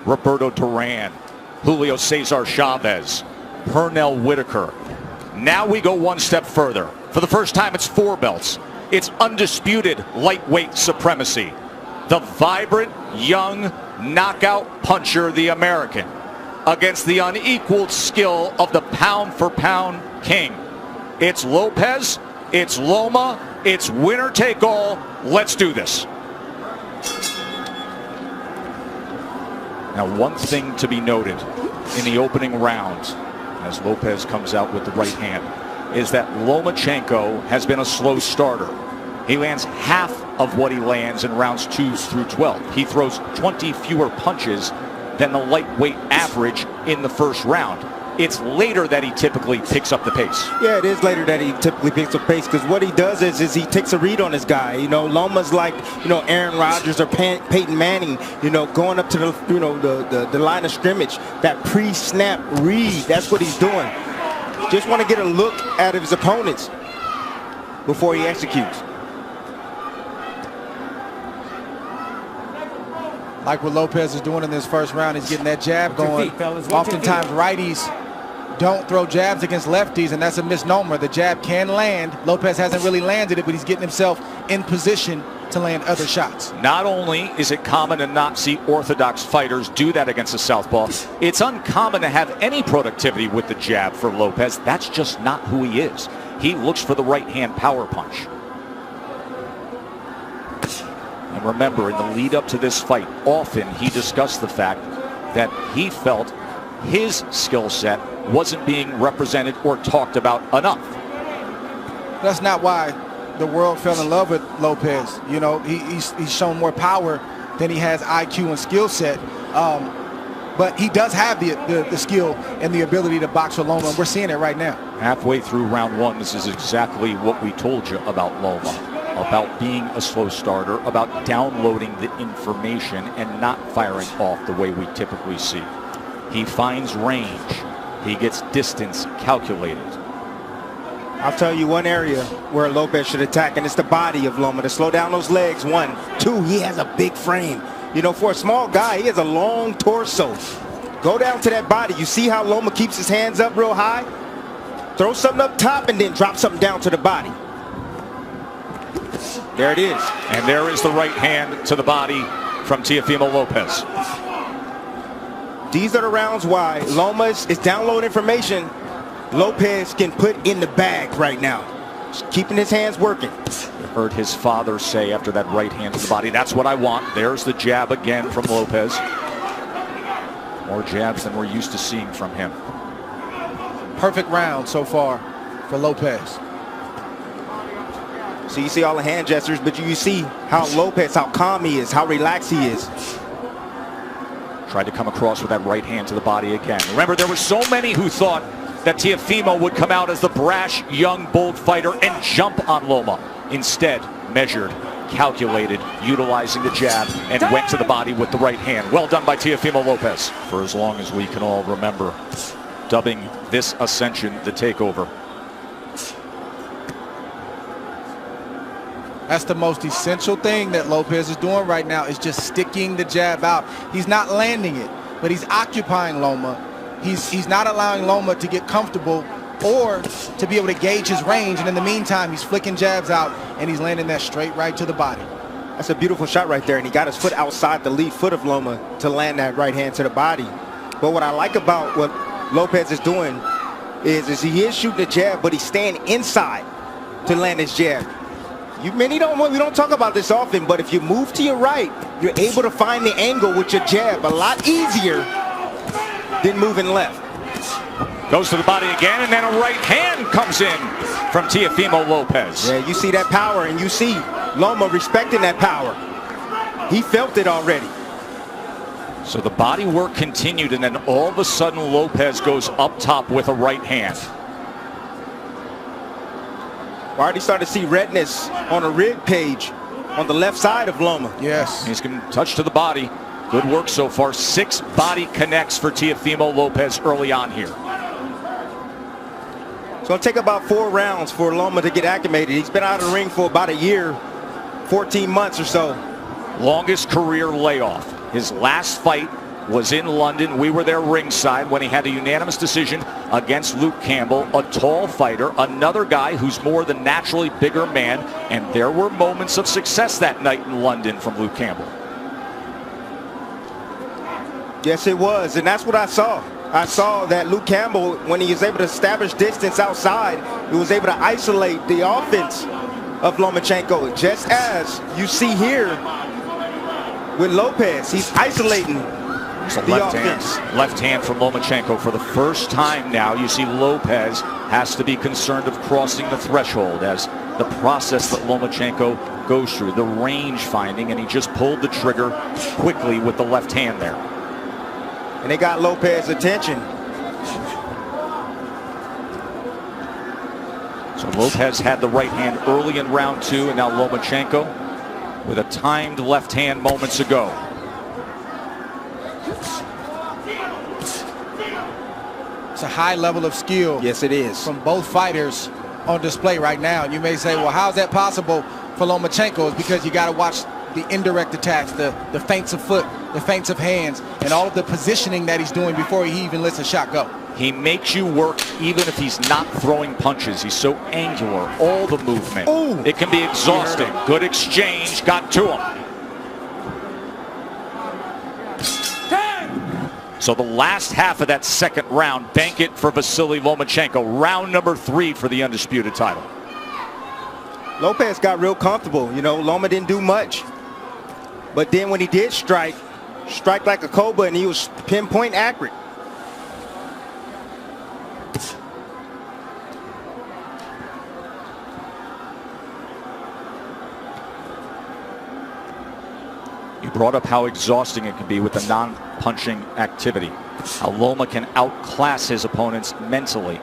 Roberto Duran, Julio Cesar Chavez, Pernell Whitaker. Now we go one step further. For the first time, it's 4 belts. It's undisputed lightweight supremacy. The vibrant, young, knockout puncher, the American, against the unequaled skill of the pound-for-pound king. It's Lopez, it's Loma, it's winner take all. Let's do this. Now, one thing to be noted in the opening round, as Lopez comes out with the right hand, is that Lomachenko has been a slow starter. He lands half of what he lands in rounds 2 through 12. He throws 20 fewer punches than the lightweight average in the first round. It's later that he typically picks up the pace. Yeah, it is later that he typically picks up pace, because what he does is he takes a read on his guy. You know, Loma's like, you know, Aaron Rodgers or Peyton Manning, you know, going up to the, you know, the line of scrimmage. That pre-snap read, that's what he's doing. Just want to get a look at his opponents before he executes. Like what Lopez is doing in this first round, he's getting that jab going. Oftentimes righties don't throw jabs against lefties, and that's a misnomer. The jab can land. Lopez hasn't really landed it, but he's getting himself in position to land other shots. Not only is it common to not see orthodox fighters do that against a southpaw, it's uncommon to have any productivity with the jab for Lopez. That's just not who he is. He looks for the right hand power punch. And remember, in the lead up to this fight, often he discussed the fact that he felt his skill set wasn't being represented or talked about enough. That's not why the world fell in love with Lopez. You know, he's shown more power than he has IQ and skill set. But he does have the skill and the ability to box for Loma, and we're seeing it right now. Halfway through round 1, this is exactly what we told you about Loma. About being a slow starter, about downloading the information and not firing off the way we typically see. He finds range. He gets distance calculated. I'll tell you one area where Lopez should attack, and it's the body of Loma, to slow down those legs. 1, 2, he has a big frame. You know, for a small guy, he has a long torso. Go down to that body. You see how Loma keeps his hands up real high? Throw something up top and then drop something down to the body. There it is. And there is the right hand to the body from Teofimo Lopez. These are the rounds why Loma is downloading information Lopez can put in the bag right now. Just keeping his hands working. You heard his father say after that right hand to the body, that's what I want. There's the jab again from Lopez. More jabs than we're used to seeing from him. Perfect round so far for Lopez. So you see all the hand gestures, but you see how Lopez, how calm he is, how relaxed he is. Tried to come across with that right hand to the body again. Remember, there were so many who thought that Teofimo would come out as the brash, young, bold fighter and jump on Loma. Instead, measured, calculated, utilizing the jab, and went to the body with the right hand. Well done by Teofimo Lopez. For as long as we can all remember, dubbing this ascension the takeover. That's the most essential thing that Lopez is doing right now, is just sticking the jab out. He's not landing it, but he's occupying Loma. He's not allowing Loma to get comfortable or to be able to gauge his range. And in the meantime, he's flicking jabs out, and he's landing that straight right to the body. That's a beautiful shot right there, and he got his foot outside the lead foot of Loma to land that right hand to the body. But what I like about what Lopez is doing is he is shooting the jab, but he's staying inside to land his jab. We don't talk about this often, but if you move to your right, you're able to find the angle with your jab a lot easier than moving left. Goes to the body again, and then a right hand comes in from Teofimo Lopez. Yeah, you see that power, and you see Loma respecting that power. He felt it already. So the body work continued, and then all of a sudden Lopez goes up top with a right hand. We already started to see redness on a rib cage on the left side of Loma. Yes. He's going to touch to the body. Good work so far. 6 body connects for Teofimo Lopez early on here. It's going to take about 4 rounds for Loma to get acclimated. He's been out of the ring for about a year, 14 months or so. Longest career layoff. His last fight was in London. We were there ringside when he had a unanimous decision against Luke Campbell, a tall fighter, another guy who's more than naturally bigger man, and there were moments of success that night in London from Luke Campbell. Yes, it was, and that's what I saw. I saw that Luke Campbell, when he was able to establish distance outside, he was able to isolate the offense of Lomachenko, just as you see here with Lopez. He's isolating the offense. Left hand from Lomachenko. For the first time now, you see Lopez has to be concerned of crossing the threshold as the process that Lomachenko goes through, the range finding, and he just pulled the trigger quickly with the left hand there. And they got Lopez's attention. So Lopez had the right hand early in round 2, and now Lomachenko with a timed left hand moments ago. It's a high level of skill. Yes, it is. From both fighters on display right now. You may say, well, how is that possible for Lomachenko? It's because you got to watch the indirect attacks, the feints of foot, the feints of hands, and all of the positioning that he's doing before he even lets a shot go. He makes you work even if he's not throwing punches. He's so angular, all the movement. Ooh. It can be exhausting. Good exchange, got to him. So the last half of that second round, bank it for Vasily Lomachenko. Round number 3 for the undisputed title. Lopez got real comfortable. You know, Loma didn't do much. But then when he did strike like a cobra, and he was pinpoint accurate. You brought up how exhausting it can be with the non-punching activity. How Loma can outclass his opponents mentally.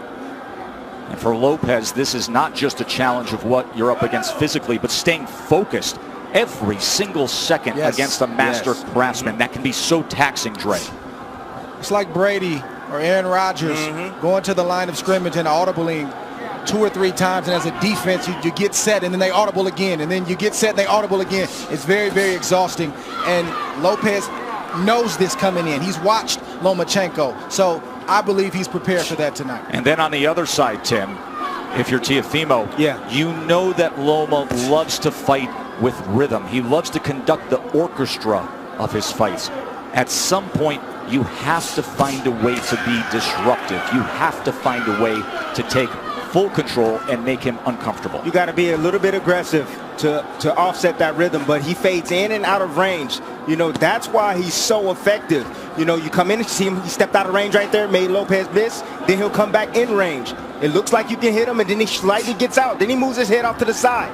And for Lopez, this is not just a challenge of what you're up against physically, but staying focused every single second against a master craftsman. That can be so taxing, Dre. It's like Brady or Aaron Rodgers going to the line of scrimmage and audibling 2 or 3 times, and as a defense you get set and then they audible again, and then you get set and they audible again. It's very, very exhausting, and Lopez knows this coming in. He's watched Lomachenko, so I believe he's prepared for that tonight. And then on the other side, Tim, if you're Teofimo, you know that Loma loves to fight with rhythm. He loves to conduct the orchestra of his fights. At some point, you have to find a way to be disruptive. You have to find a way to take full control and make him uncomfortable. You got to be a little bit aggressive to offset that rhythm, but he fades in and out of range. You know, that's why he's so effective. You know, you come in and see him, he stepped out of range right there, made Lopez miss, then he'll come back in range. It looks like you can hit him, and then he slightly gets out. Then he moves his head off to the side.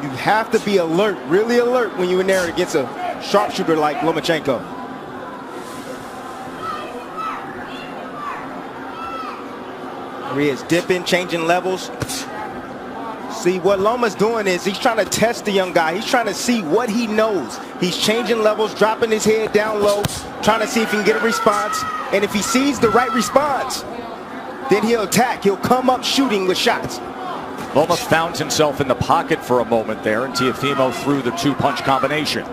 You have to be alert, really alert, when you're in there against a sharpshooter like Lomachenko. There he is, dipping, changing levels. See, what Loma's doing is he's trying to test the young guy. He's trying to see what he knows. He's changing levels, dropping his head down low, trying to see if he can get a response. And if he sees the right response, then he'll attack. He'll come up shooting with shots. Loma found himself in the pocket for a moment there, and Teofimo threw the 2-punch combination.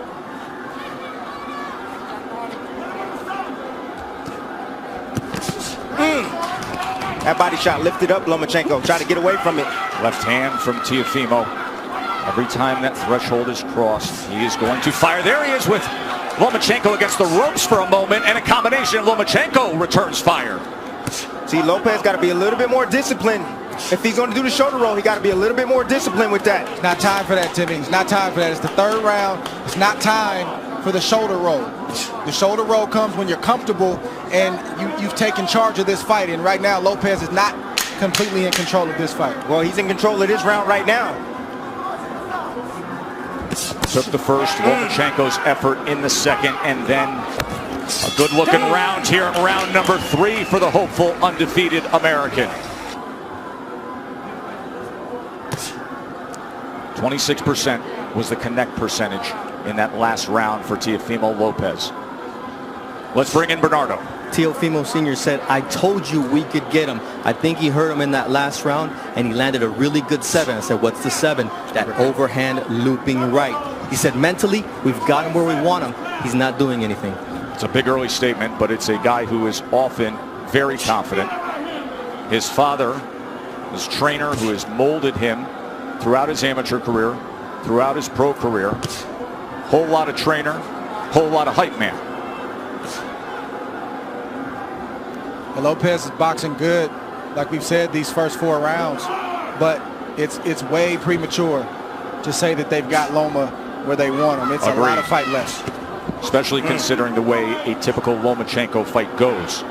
That body shot lifted up Lomachenko, tried to get away from it. Left hand from Teofimo. Every time that threshold is crossed, he is going to fire. There he is with Lomachenko against the ropes for a moment, and a combination. Lomachenko returns fire. See, Lopez got to be a little bit more disciplined. If he's going to do the shoulder roll, he got to be a little bit more disciplined with that. It's not time for that, Timmy. It's not time for that. It's the 3rd round. It's not time for the shoulder roll. The shoulder roll comes when you're comfortable and you've taken charge of this fight. And right now, Lopez is not completely in control of this fight. Well, he's in control of this round right now. Took the first, Lomachenko's effort in the second, and then a good-looking round here in round number 3 for the hopeful undefeated American. 26% was the connect percentage in that last round for Teofimo Lopez. Let's bring in Bernardo. Teofimo Sr. said, I told you we could get him. I think he hurt him in that last round, and he landed a really good 7. I said, what's the 7? That overhand looping right. He said, mentally, we've got him where we want him. He's not doing anything. It's a big early statement, but it's a guy who is often very confident. His father, his trainer, who has molded him throughout his amateur career, throughout his pro career. Whole lot of trainer, whole lot of hype man. Well, Lopez is boxing good, like we've said, these first 4 rounds, but it's way premature to say that they've got Loma where they want him. It's a lot of fight left. Especially considering the way a typical Lomachenko fight goes.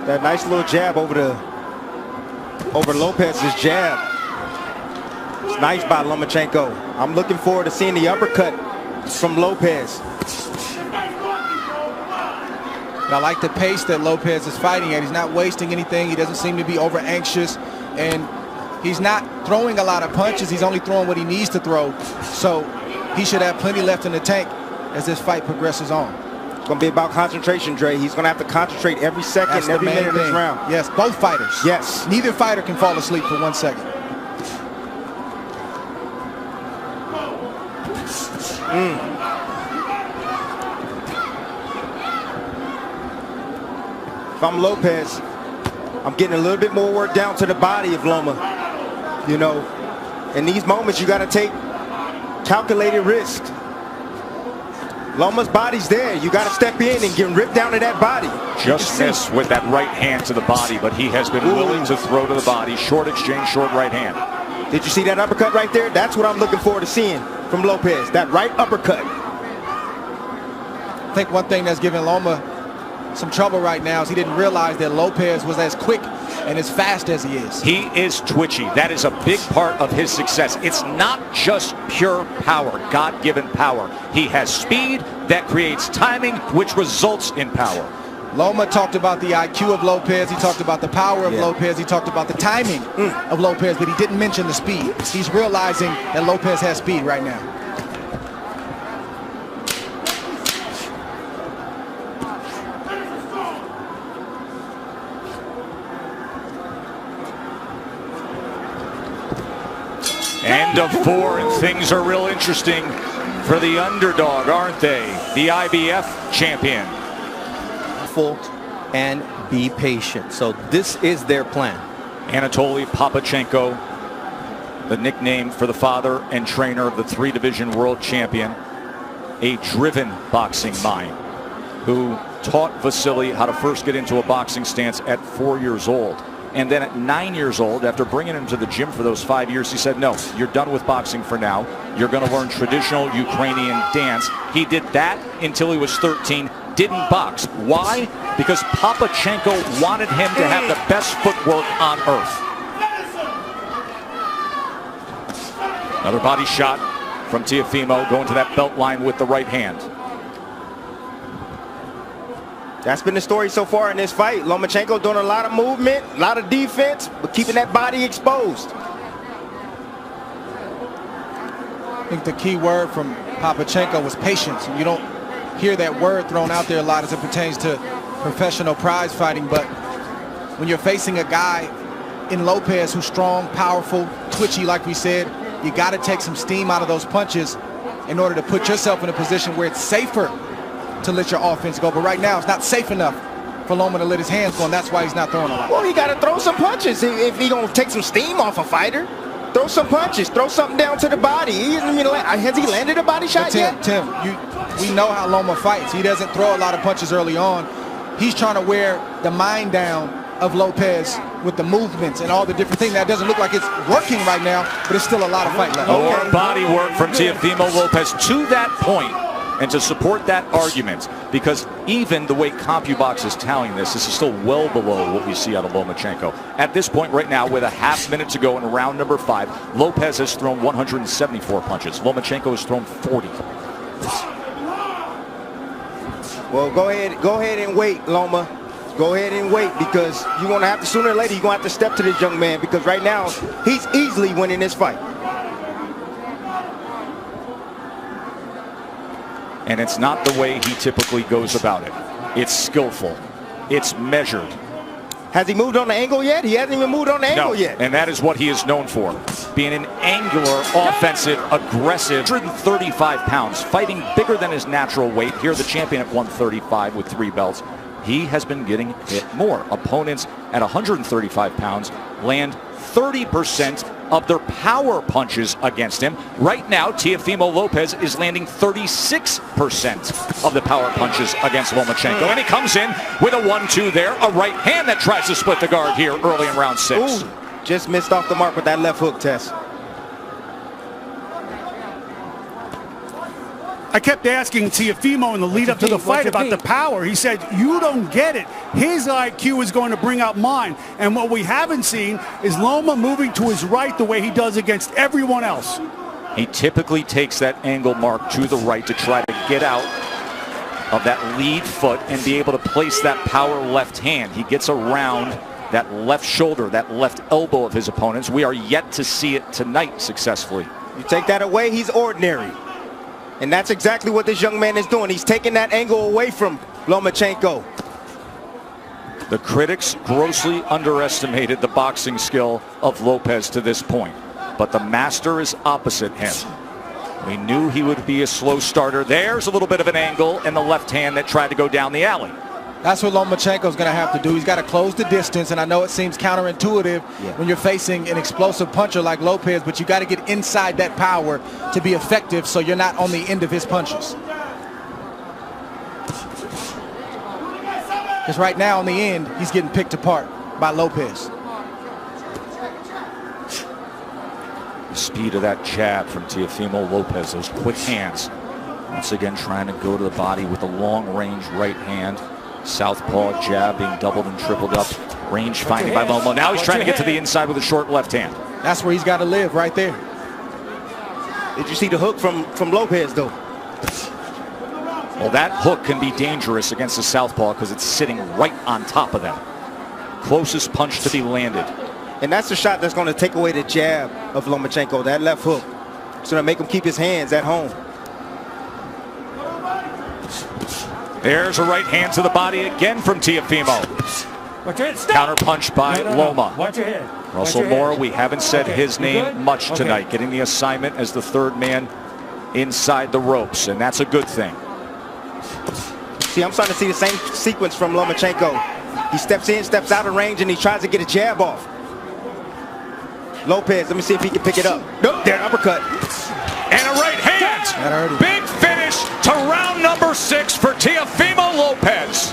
That nice little jab over Lopez's jab. It's nice by Lomachenko. I'm looking forward to seeing the uppercut from Lopez. I like the pace that Lopez is fighting at. He's not wasting anything. He doesn't seem to be over anxious, and he's not throwing a lot of punches. He's only throwing what he needs to throw. So he should have plenty left in the tank as this fight progresses on. It's going to be about concentration, Dre. He's going to have to concentrate every second, every minute of this round. Yes, both fighters. Yes. Neither fighter can fall asleep for 1 second. If I'm Lopez, I'm getting a little bit more work down to the body of Loma. You know, in these moments, you got to take calculated risk. Loma's body's there. You got to step in and get ripped down to that body. Just missed with that right hand to the body, but he has been willing to throw to the body. Short exchange, short right hand. Did you see that uppercut right there? That's what I'm looking forward to seeing from Lopez. That right uppercut. I think one thing that's giving Loma some trouble right now is he didn't realize that Lopez was as quick and as fast as he is. He is twitchy. That is a big part of his success. It's not just pure power, God-given power. He has speed that creates timing, which results in power. Loma talked about the IQ of Lopez. He talked about the power of Lopez. He talked about the timing of Lopez, but he didn't mention the speed. He's realizing that Lopez has speed right now. End of 4, and things are real interesting for the underdog, aren't they? The IBF champion. And be patient. So this is their plan. Anatoly Papachenko, the nickname for the father and trainer of the 3-division world champion, a driven boxing mind who taught Vasily how to first get into a boxing stance at 4 years old. And then at 9 years old, after bringing him to the gym for those 5 years, he said, no, you're done with boxing for now. You're going to learn traditional Ukrainian dance. He did that until he was 13, didn't box. Why? Because Papachenko wanted him to have the best footwork on earth. Another body shot from Teofimo, going to that belt line with the right hand. That's been the story so far in this fight. Lomachenko doing a lot of movement, a lot of defense, but keeping that body exposed. I think the key word from Papachenko was patience. You don't hear that word thrown out there a lot as it pertains to professional prize fighting, but when you're facing a guy in Lopez who's strong, powerful, twitchy, like we said, you got to take some steam out of those punches in order to put yourself in a position where it's safer to let your offense go. But right now, it's not safe enough for Loma to let his hands go, and that's why he's not throwing a lot. Well, he got to throw some punches if he's going to take some steam off a fighter. Throw some punches. Throw something down to the body. Has he landed a body shot yet? Tim, we know how Loma fights. He doesn't throw a lot of punches early on. He's trying to wear the mind down of Lopez with the movements and all the different things. That doesn't look like it's working right now, but it's still a lot of fight left. More body work from Teofimo Lopez to that point. And to support that argument, because even the way CompuBox is tallying this is still well below what we see out of Lomachenko. At this point right now, with a half minute to go in round number 5, Lopez has thrown 174 punches. Lomachenko has thrown 40. Well, go ahead and wait, Loma. Go ahead and wait, because you're going to have to, sooner or later, you're going to have to step to this young man, because right now, he's easily winning this fight. And it's not the way he typically goes about it. It's skillful. It's measured. Has he moved on the angle yet? He hasn't even moved on the angle yet. And that is what he is known for. Being an angular, offensive, aggressive, 135 pounds, fighting bigger than his natural weight. Here the champion at 135 with 3 belts. He has been getting hit more. Opponents at 135 pounds land 30% of their power punches against him. Right now, Teofimo Lopez is landing 36% of the power punches against Lomachenko. And he comes in with a 1-2 there. A right hand that tries to split the guard here early in round 6. Ooh, just missed off the mark with that left hook, Tess. I kept asking Teofimo in the lead up to the fight about the power. He said, you don't get it. His IQ is going to bring out mine. And what we haven't seen is Loma moving to his right the way he does against everyone else. He typically takes that angle mark to the right to try to get out of that lead foot and be able to place that power left hand. He gets around that left shoulder, that left elbow of his opponents. We are yet to see it tonight successfully. You take that away, he's ordinary. And that's exactly what this young man is doing. He's taking that angle away from Lomachenko. The critics grossly underestimated the boxing skill of Lopez to this point. But the master is opposite him. We knew he would be a slow starter. There's a little bit of an angle in the left hand that tried to go down the alley. That's what Lomachenko's going to have to do. He's got to close the distance, and I know it seems counterintuitive when you're facing an explosive puncher like Lopez, but you got to get inside that power to be effective so you're not on the end of his punches. Because right now, in the end, he's getting picked apart by Lopez. The speed of that jab from Teofimo Lopez, those quick hands. Once again, trying to go to the body with a long-range right hand. Southpaw jab being doubled and tripled up. Range finding by Loma. Now he's trying to get to the inside with a short left hand. That's where he's got to live, right there. Did you see the hook from Lopez, though? Well, that hook can be dangerous against the southpaw because it's sitting right on top of them. Closest punch to be landed. And that's the shot that's going to take away the jab of Lomachenko, that left hook. It's going to make him keep his hands at home. There's a right hand to the body again from Teofimo. Counter punch by Loma. Watch your head. Russell Moore, we haven't said his name much tonight. Getting the assignment as the third man inside the ropes, and that's a good thing. See, I'm starting to see the same sequence from Lomachenko. He steps in, steps out of range, and he tries to get a jab off. Lopez, let me see if he can pick it up. Nope, there, uppercut. And a right hand. Big finish to round number 6 for Teofimo Lopez.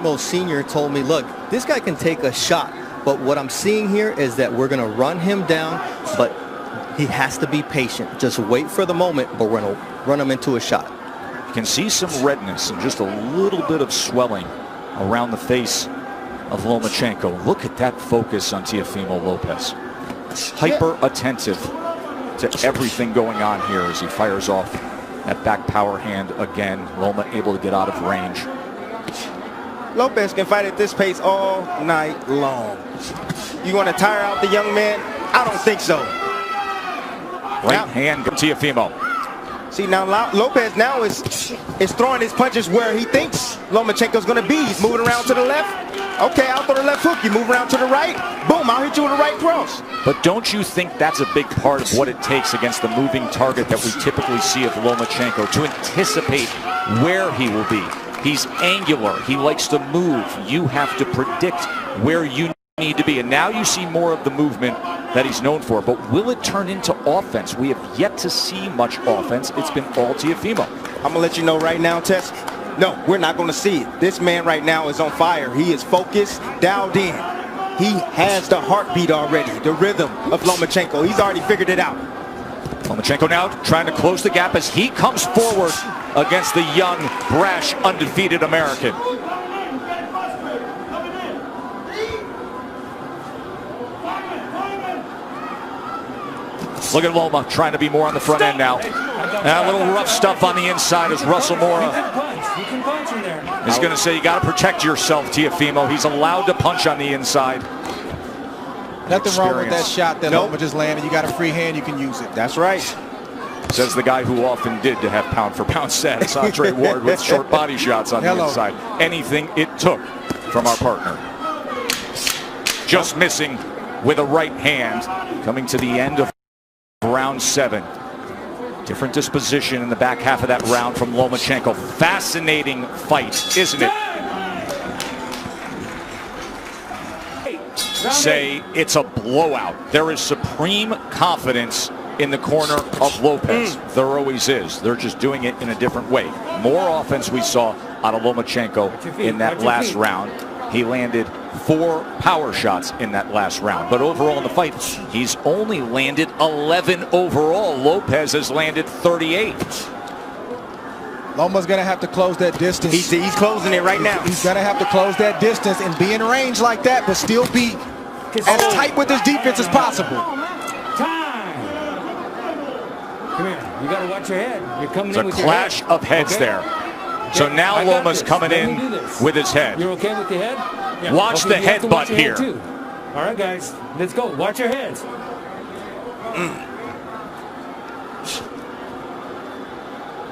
Mo Sr. told me, look, this guy can take a shot, but what I'm seeing here is that we're going to run him down, but he has to be patient. Just wait for the moment, but we're going to run him into a shot. You can see some redness and just a little bit of swelling around the face of Lomachenko. Look at that focus on Teofimo Lopez. Hyper attentive to everything going on here as he fires off that back power hand again. Loma able to get out of range. Lopez can fight at this pace all night long. You want to tire out the young man? I don't think so. Right hand, Teofimo. See, now Lopez now is throwing his punches where he thinks Lomachenko's going to be. He's moving around to the left. Okay, I'll throw the left hook. You move around to the right. Boom, I'll hit you with a right cross. But don't you think that's a big part of what it takes against the moving target that we typically see of Lomachenko, to anticipate where he will be? He's angular. He likes to move. You have to predict where you need to be. And now you see more of the movement that he's known for. But will it turn into offense? We have yet to see much offense. It's been all Teofimo. I'm going to let you know right now, Tess. No, we're not going to see it. This man right now is on fire. He is focused, dialed in. He has the heartbeat already, the rhythm of Lomachenko. He's already figured it out. Lomachenko now trying to close the gap as he comes forward against the young, brash, undefeated American. Look at Loma trying to be more on the front end now. And a little rough stuff on the inside as Russell Moore is going to say you got to protect yourself, Teofimo. He's allowed to punch on the inside. Nothing wrong with that shot that Loma just landed. You got a free hand, you can use it. That's right. Says the guy who often did to have pound-for-pound status, Andre Ward, with short body shots on the inside. Anything it took from our partner. Just missing with a right hand. Coming to the end of round 7. Different disposition in the back half of that round from Lomachenko. Fascinating fight, isn't it? Say it's a blowout. There is supreme confidence in the corner of Lopez. There always is. They're just doing it in a different way. More offense we saw out of Lomachenko in that last round. He landed 4 power shots in that last round. But overall in the fight, he's only landed 11 overall. Lopez has landed 38. Loma's going to have to close that distance. He's closing it right now. He's going to have to close that distance and be in range like that, but still be as tight with his defense as possible. Come here. You got to watch your head. You're coming in with your head. It's a clash of heads there. So now Loma's coming in with his head. You're okay with the head? Yeah. Watch the headbutt here. All right, guys. Let's go. Watch your heads.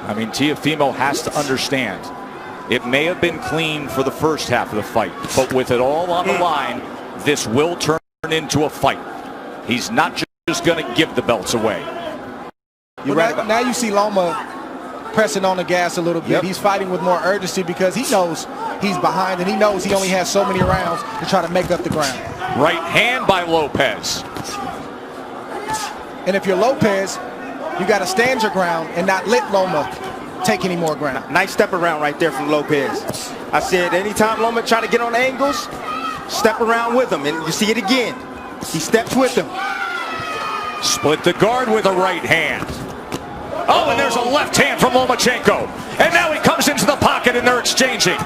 I mean, Teofimo has to understand. It may have been clean for the first half of the fight, but with it all on the line, this will turn into a fight. He's not just going to give the belts away. Well, now you see Loma pressing on the gas a little bit. He's fighting with more urgency because he knows he's behind and he knows he only has so many rounds to try to make up the ground. Right hand by Lopez. And if you're Lopez, you got to stand your ground and not let Loma take any more ground. Nice step around right there from Lopez. I said anytime Loma try to get on angles, step around with him. And you see it again. He steps with him. Split the guard with a right hand. Oh, and there's a left hand from Lomachenko. And now he comes into the pocket and they're exchanging.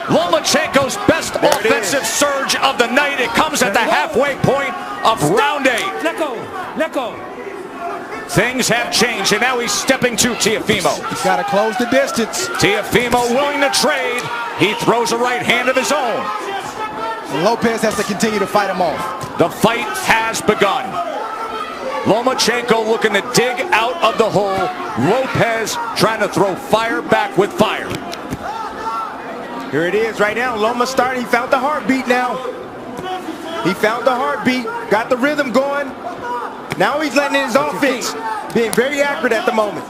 Lomachenko's best offensive surge of the night. It comes at the halfway point of round 8. Let go. Let go. Things have changed, and now he's stepping to Teofimo. He's got to close the distance. Teofimo willing to trade. He throws a right hand of his own. And Lopez has to continue to fight him off. The fight has begun. Lomachenko looking to dig out of the hole. Lopez trying to throw fire back with fire. Here it is right now. Loma started. He found the heartbeat now. He found the heartbeat. Got the rhythm going. Now he's letting in his offense. Being very accurate at the moment.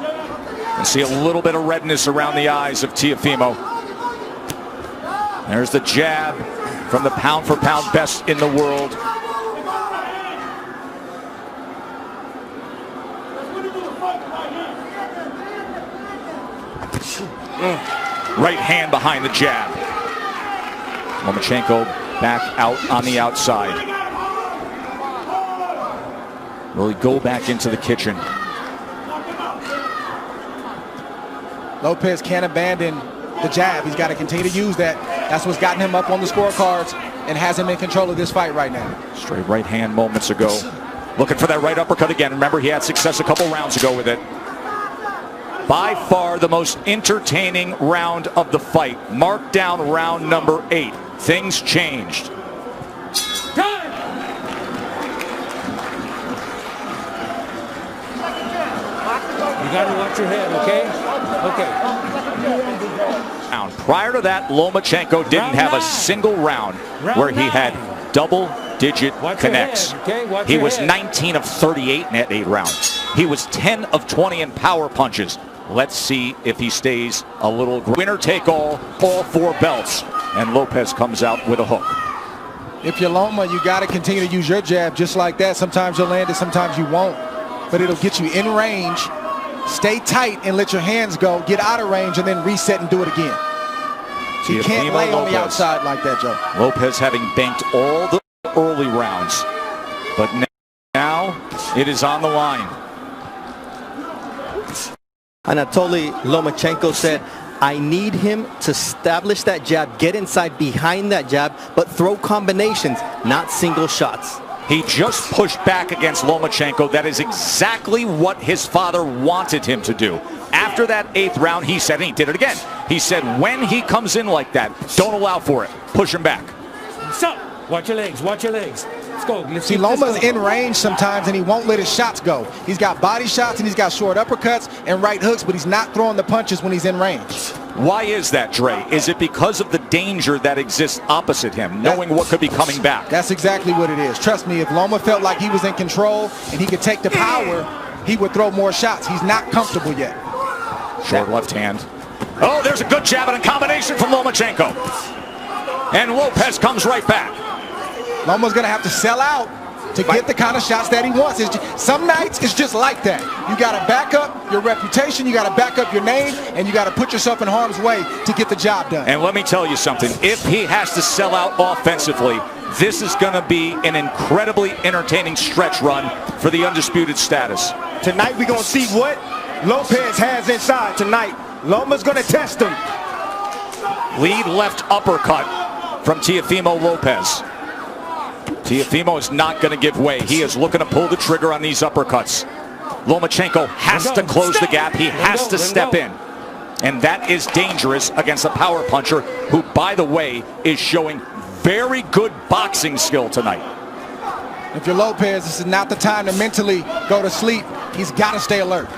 You see a little bit of redness around the eyes of Teofimo. There's the jab from the pound-for-pound best in the world. Right hand behind the jab. Lomachenko back out on the outside. Will he go back into the kitchen? Lopez can't abandon the jab. He's got to continue to use that. That's what's gotten him up on the scorecards and has him in control of this fight right now. Straight right hand moments ago. Looking for that right uppercut again. Remember, he had success a couple rounds ago with it. By far the most entertaining round of the fight. Mark down round number 8. Things changed. Time! You got to watch your head, okay? Okay. Prior to that, Lomachenko didn't have a single round where he had double-digit connects. He was 19 of 38 in that 8 rounds. He was 10 of 20 in power punches. Let's see if he stays a little. Winner take all 4 belts. And Lopez comes out with a hook. If you're Loma, you got to continue to use your jab just like that. Sometimes you'll land it, sometimes you won't. But it'll get you in range. Stay tight and let your hands go. Get out of range and then reset and do it again. So you can't lay on the outside like that, Joe. Lopez having banked all the early rounds. But now it is on the line. Anatoly Lomachenko said, I need him to establish that jab, get inside behind that jab, but throw combinations, not single shots. He just pushed back against Lomachenko. That is exactly what his father wanted him to do. After that 8th round, he said, and he did it again. He said, when he comes in like that, don't allow for it. Push him back. Stop. Watch your legs. Watch your legs. Let's go. Let's See, keep this Loma's going. in range sometimes, and he won't let his shots go. He's got body shots, and he's got short uppercuts and right hooks, but he's not throwing the punches when he's in range. Why is that, Dre? Is it because of the danger that exists opposite him, knowing what could be coming back? That's exactly what it is. Trust me, if Loma felt like he was in control and he could take the power, he would throw more shots. He's not comfortable yet. Short left hand. Oh, there's a good jab and a combination from Lomachenko. And Lopez comes right back. Loma's going to have to sell out to get the kind of shots that he wants. Some nights it's just like that. You got to back up your reputation, you got to back up your name, and you got to put yourself in harm's way to get the job done. And let me tell you something. If he has to sell out offensively, this is going to be an incredibly entertaining stretch run for the undisputed status. Tonight we're going to see what Lopez has inside tonight. Loma's going to test him. Lead left uppercut from Teofimo Lopez. Teofimo is not going to give way. He is looking to pull the trigger on these uppercuts. Lomachenko has to close the gap. He has to step in. And that is dangerous against a power puncher who, by the way, is showing very good boxing skill tonight. If you're Lopez, this is not the time to mentally go to sleep. He's got to stay alert.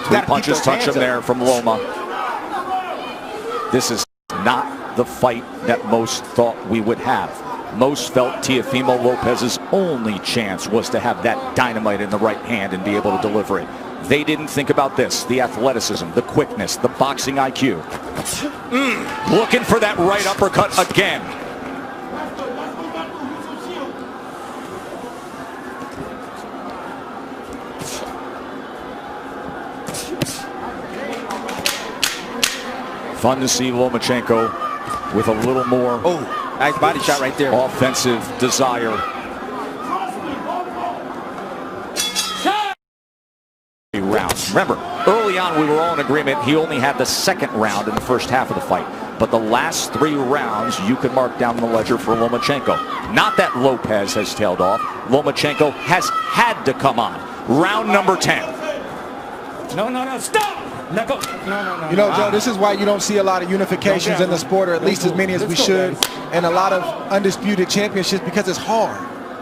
Three punches touch him there from Loma. This is not the fight that most thought we would have. Most felt Teofimo Lopez's only chance was to have that dynamite in the right hand and be able to deliver it. They didn't think about this, the athleticism, the quickness, the boxing IQ. Looking for that right uppercut again. Fun to see Lomachenko with a little more nice body shot right there. Offensive desire. Rounds. Remember, early on we were all in agreement he only had the second round in the first half of the fight. But the last 3 rounds you could mark down the ledger for Lomachenko. Not that Lopez has tailed off. Lomachenko has had to come on. Round number 10. No, stop! Let go. No. You know, Joe, this is why you don't see a lot of unifications in the sport, or at least as many as we should, and a lot of undisputed championships, because it's hard.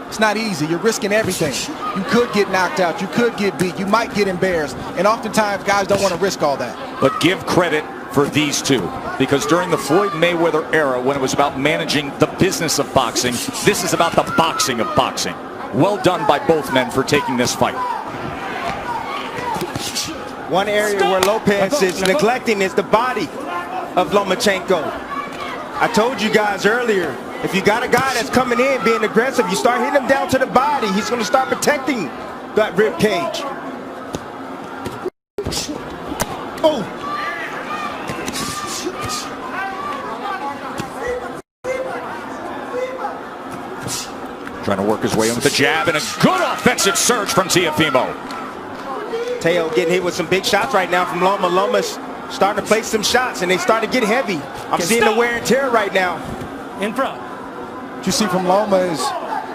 It's not easy. You're risking everything. You could get knocked out. You could get beat. You might get embarrassed. And oftentimes, guys don't want to risk all that. But give credit for these two, because during the Floyd Mayweather era, when it was about managing the business of boxing, this is about the boxing of boxing. Well done by both men for taking this fight. One area where Lopez is neglecting is the body of Lomachenko. I told you guys earlier, if you got a guy that's coming in being aggressive, you start hitting him down to the body, he's going to start protecting that rib cage. Trying to work his way in with the jab and a good offensive surge from Teofimo. Teo getting hit with some big shots right now from Loma. Loma's starting to place some shots, and they start to get heavy. I'm seeing the wear and tear right now. In front. What you see from Loma is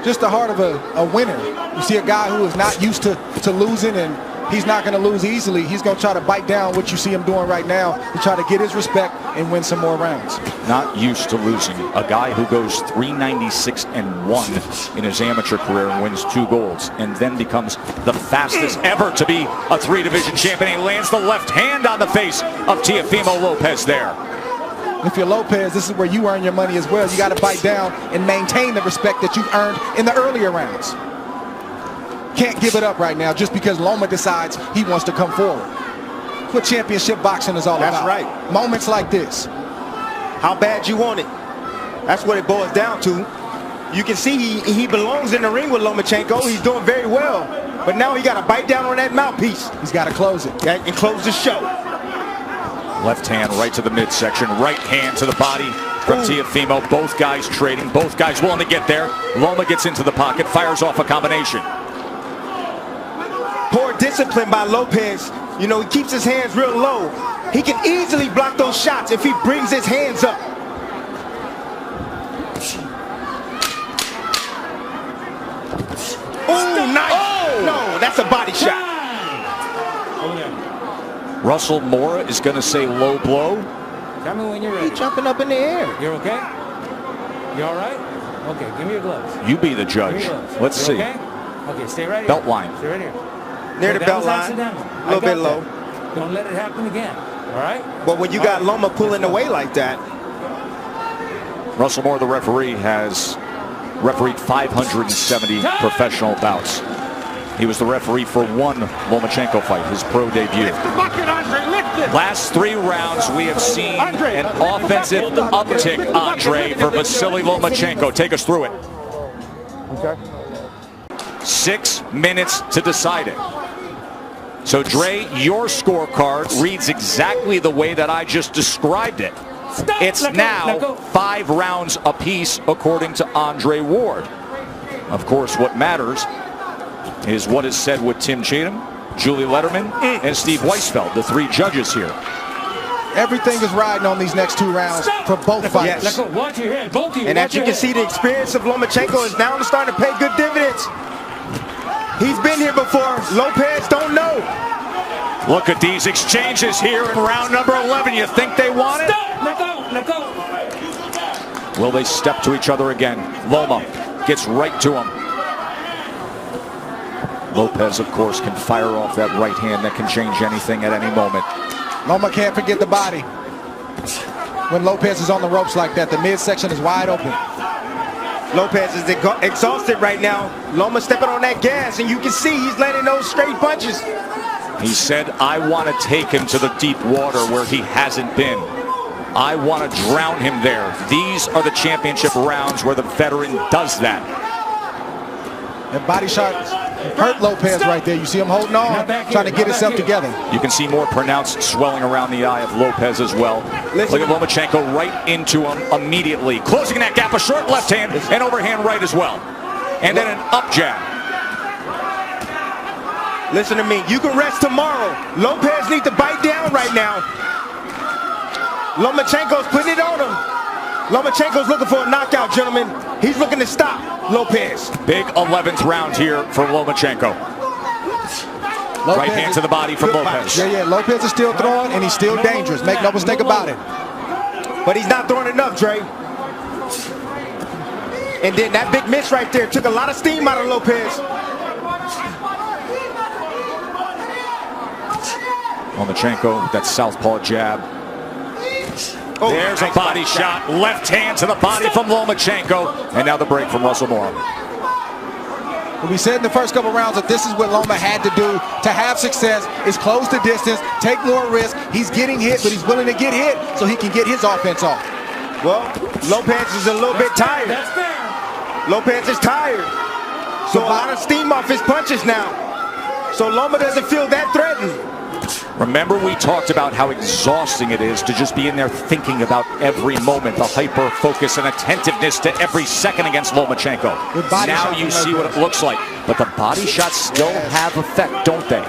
just the heart of a winner. You see a guy who is not used to losing, and he's not going to lose easily. He's going to try to bite down what you see him doing right now to try to get his respect and win some more rounds. Not used to losing. A guy who goes 396-1 in his amateur career and wins 2 golds, and then becomes the fastest ever to be a 3-division champion. He lands the left hand on the face of Teofimo Lopez there. If you're Lopez, this is where you earn your money as well. You got to bite down and maintain the respect that you've earned in the earlier rounds. Can't give it up right now just because Loma decides he wants to come forward. That's what championship boxing is all about. That's right. Moments like this. How bad you want it. That's what it boils down to. You can see he belongs in the ring with Lomachenko. He's doing very well. But now he got to bite down on that mouthpiece. He's got to close it. And close the show. Left hand right to the midsection. Right hand to the body from Teofimo. Both guys trading. Both guys willing to get there. Loma gets into the pocket. Fires off a combination. Poor discipline by Lopez. You know, he keeps his hands real low. He can easily block those shots if he brings his hands up. Oh, nice. Oh. No, that's a body shot. Russell Mora is going to say low blow. Tell me when you're ready. He's jumping up in the air. You're okay? You all right? Okay, give me your gloves. You be the judge. Let's see. Okay? Okay, stay right here. Belt line. Stay right here. Near the That belt was line. accidental. A little bit low. Don't let it happen again. All right? But when you got Loma pulling away like that. Russell Moore, the referee, has refereed 570 professional bouts. He was the referee for one Lomachenko fight, his pro debut. Last 3 rounds, we have seen an offensive uptick, Andre, for Vasily Lomachenko. Take us through it. Okay. 6 minutes to decide it. So, Dre, your scorecard reads exactly the way that I just described it. It's now 5 rounds apiece, according to Andre Ward. Of course, what matters is what is said with Tim Cheatham, Julie Letterman, and Steve Weisfeld, the 3 judges here. Everything is riding on these next 2 rounds for both fighters. Yes. Watch your head, both of you. And as you can see, the experience of Lomachenko is now starting to pay good dividends. He's been here before. Lopez don't know. Look at these exchanges here in round number 11. You think they want it? Let go, let go. Will they step to each other again? Loma gets right to him. Lopez, of course, can fire off that right hand that can change anything at any moment. Loma can't forget the body. When Lopez is on the ropes like that, the midsection is wide open. Lopez is exhausted right now. Loma stepping on that gas, and you can see he's landing those straight punches. He said, I want to take him to the deep water where he hasn't been. I want to drown him there. These are the championship rounds where the veteran does that. That body shot hurt Lopez right there. You see him holding on, trying to get himself together. You can see more pronounced swelling around the eye of Lopez as well. Look at Lomachenko right into him immediately. Closing that gap, a short left hand and overhand right as well. And then an up jab. Listen to me. You can rest tomorrow. Lopez needs to bite down right now. Lomachenko's putting it on him. Lomachenko's looking for a knockout, gentlemen. He's looking to stop Lopez. Big 11th round here for Lomachenko. Right hand to the body from Lopez. Yeah, Lopez is still throwing, and he's still dangerous. Make no mistake about it. But he's not throwing enough, Dre. And then that big miss right there took a lot of steam out of Lopez. Lomachenko, that southpaw jab. Oh, there's a body shot. Left hand to the body from Lomachenko. And now the break from Russell Moore. We said in the first couple rounds that this is what Loma had to do to have success, is close the distance, take more risk. He's getting hit, but he's willing to get hit so he can get his offense off. Well, Lopez is a little bit tired. That's fair. Lopez is tired. So a lot of steam off his punches now. So Loma doesn't feel that threatened. Remember, we talked about how exhausting it is to just be in there thinking about every moment, the hyper focus and attentiveness to every second against Lomachenko. Now you see what it looks like. But the body shots still have effect, don't they?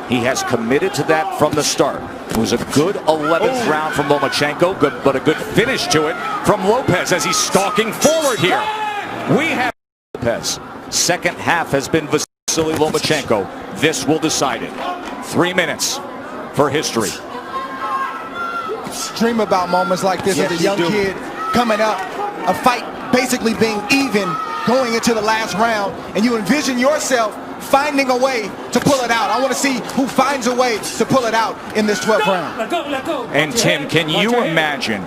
He has committed to that from the start. It was a good 11th round from Lomachenko, but a good finish to it from Lopez as he's stalking forward here. We have Lopez. Second half has been Vasily Lomachenko. This will decide it. 3 minutes for history. Dream about moments like this as a young kid coming up, a fight basically being even going into the last round, and you envision yourself finding a way to pull it out. I want to see who finds a way to pull it out in this 12th round. Let go. And Tim, can you imagine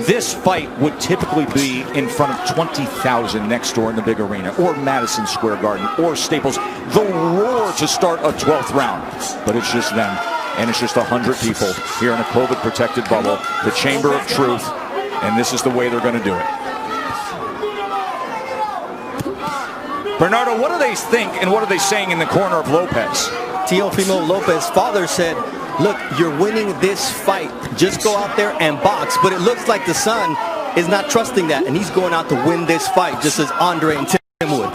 this fight would typically be in front of 20,000 next door in the big arena, or Madison Square Garden, or Staples. The roar to start a 12th round. But it's just them, and it's just 100 people here in a COVID-protected bubble, the Chamber of Truth, and this is the way they're going to do it. Bernardo, what do they think, and what are they saying in the corner of Lopez? Teofimo Lopez's father said, look, you're winning this fight. Just go out there and box. But it looks like the son is not trusting that, and he's going out to win this fight, just as Andre and Tim would.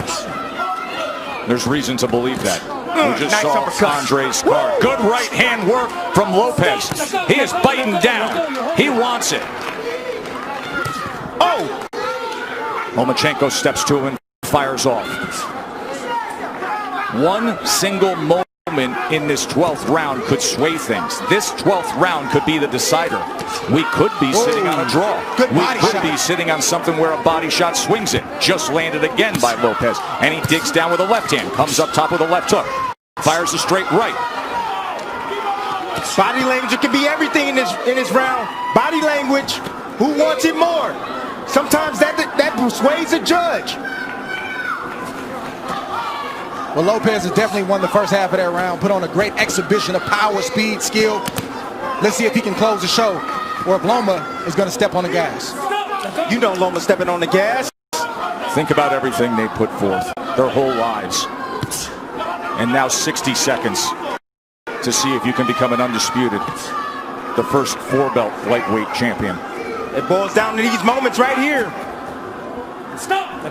There's reason to believe that. We just saw Andre's card. Good right hand work from Lopez. He is biting down. He wants it. Oh! Lomachenko steps to him and fires off. One single moment in this 12th round could sway things. This 12th round could be the decider. We could be sitting on a draw. We could be sitting on something where a body shot swings it. Just landed again by Lopez. And he digs down with a left hand. Comes up top with a left hook. Fires a straight right. Body language can be everything in this round. Body language. Who wants it more? Sometimes that persuades a judge. Well, Lopez has definitely won the first half of that round. Put on a great exhibition of power, speed, skill. Let's see if he can close the show, or if Loma is going to step on the gas. You know Loma stepping on the gas. Think about everything they put forth their whole lives. And now 60 seconds to see if you can become an undisputed, the first 4-belt lightweight champion. It boils down to these moments right here. Stop.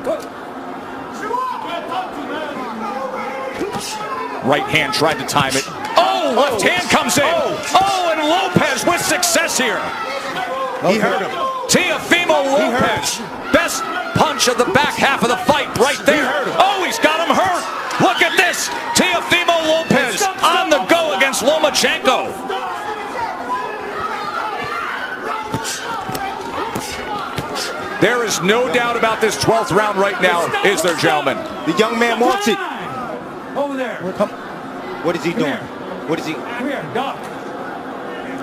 Right hand tried to time it. Oh, left hand comes in. Oh, and Lopez with success here. He hurt him. Teofimo Lopez. Best punch of the back half of the fight right there. Oh, he's got him hurt. Look at this. Teofimo Lopez on the go against Lomachenko. There is no doubt about this 12th round right now, is there, gentlemen? The young man wants it. Over there. What is he doing? What is he? Come here, Doc.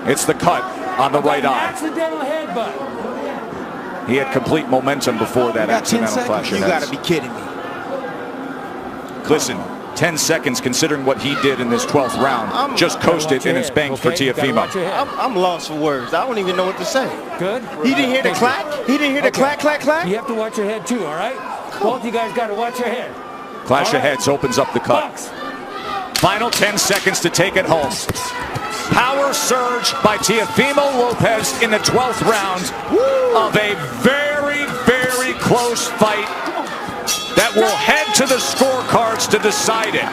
It's the cut on the right eye. Accidental headbutt. He had complete momentum before that accidental clash of You heads. got to be kidding me. Listen, 10 seconds considering what he did in this 12th round. Just coasted and it's banged for Teofimo. I'm lost for words. I don't even know what to say. Good. He didn't hear the clack? He didn't hear the clack, clack, clack? You have to watch your head too, all right? Both you guys got to watch your head. Clash of heads opens up the cut. Box. Final 10 seconds to take it home. Power surge by Teofimo Lopez in the 12th round of a very, very close fight that will head to the scorecards to decide it.